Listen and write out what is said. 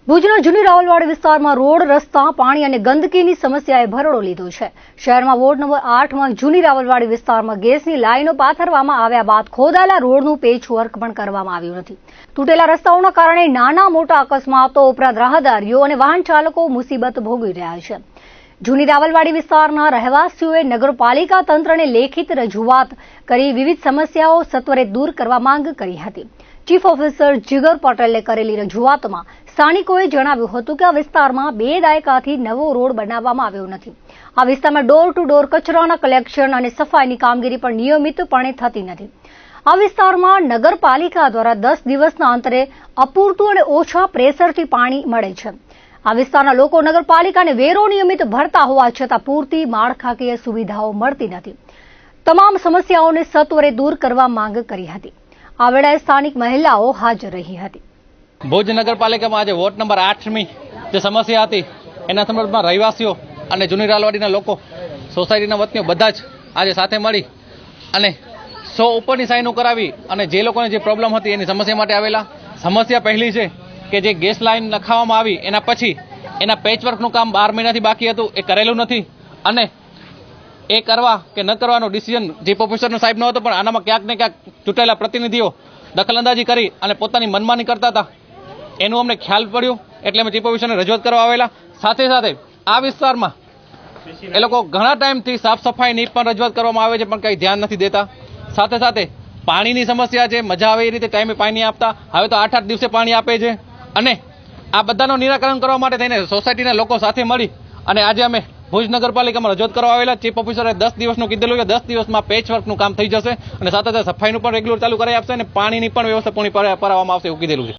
ભુજના જૂની રાવલવાડી વિસ્તારમાં રોડ રસ્તા પાણી અને ગંદકીની સમસ્યાએ ભરડો લીધો છે। શહેરમાં વોર્ડ નંબર 8માં જૂની રાવલવાડી વિસ્તારમાં ગેસની લાઈનો પાથરવામાં આવ્યા બાદ ખોદાયેલા રોડનું પેચવર્ક પણ કરવામાં આવ્યું નથી। તૂટેલા રસ્તાઓના કારણે નાના મોટા અકસ્માતો ઉપરાંત રાહદારીઓ અને વાહન ચાલકો મુસીબત ભોગવી રહ્યા છે। જૂની રાવલવાડી વિસ્તારના રહેવાસીઓએ નગરપાલિકા તંત્રને લેખિત રજૂઆત કરી વિવિધ સમસ્યાઓ સત્વરે દૂર કરવા માંગ કરી હતી। ચીફ ઓફિસર જીગર પટેલે કરેલી રજૂઆતમાં સ્થાનિકોએ જણાવ્યું હતું કે આ વિસ્તારમાં 2 દાયકાથી નવો રોડ બનાવવામાં આવ્યો નથી। આ વિસ્તારમાં ડોર ટુ ડોર કચરાના કલેક્શન અને સફાઈની કામગીરી પણ નિયમિતપણે થતી નથી। આ વિસ્તારમાં નગરપાલિકા દ્વારા 10 દિવસના અંતરે અપૂરતું અને ઓછા પ્રેશરથી પાણી મળે છે। આ વિસ્તારના લોકો નગરપાલિકાને વેરો નિયમિત ભરતા હોવા છતાં પૂરતી માળખાકીય સુવિધાઓ મળતી નથી। તમામ સમસ્યાઓને સત્વરે દૂર કરવા માંગ કરી હતી। આ વેળાએ સ્થાનિક મહિલાઓ હાજર રહી હતી। ભુજ નગરપાલિકામાં આજે વોર્ડ નંબર 8ની જે સમસ્યા હતી એના સંદર્ભમાં રહેવાસીઓ અને જૂની રાવલવાડીના લોકો સોસાયટીના વતનીઓ બધા જ આજે સાથે મળી અને 100 ઉપરની સાઈનો કરાવી અને જે લોકોને જે પ્રોબ્લેમ હતી એની સમસ્યા માટે આવેલા। સમસ્યા પહેલી છે કે જે ગેસ લાઈન નખાવવામાં આવી એના પછી એના પેચવર્કનું કામ 12 મહિનાથી બાકી હતું, એ કરેલું નથી અને એ કરવા કે ન કરવાનો ડિસિઝન ચીફ ઓફિસરનો સાહેબનો હતો, પણ આનામાં ક્યાંક ને ક્યાંક ચૂંટાયેલા પ્રતિનિધિઓ દખલઅંદાજી કરી અને પોતાની મનમાની કરતા હતા એનું અમને ખ્યાલ પડ્યું એટલે અમે ચીફ ઓફિસરને રજૂઆત કરવા આવેલા। સાથે સાથે આ વિસ્તારમાં એ લોકો ઘણા ટાઈમથી સાફ સફાઈની પણ રજૂઆત કરવામાં આવે છે પણ કંઈ ધ્યાન નથી દેતા। સાથે સાથે પાણીની સમસ્યા છે, મજા આવે એ રીતે ટાઈમે પાણી આપતા, હવે તો 8-8 દિવસે પાણી આપે છે અને આ બધાનું નિરાકરણ કરવા માટે થઈને સોસાયટીના લોકો સાથે મળી અને આજે અમે ભુજ નગરપાલિકામાં રજૂઆત કરવા આવેલા। ચીફ ઓફિસરે 10 દિવસનું કીધેલું છે, 10 દિવસમાં પેચવર્કનું કામ થઈ જશે અને સાથે સાથે સફાઈનું પણ રેગ્યુલર ચાલુ કરાવી આપશે અને પાણીની પણ વ્યવસ્થા પૂરી પાડવામાં આવશે એવું કીધેલું છે।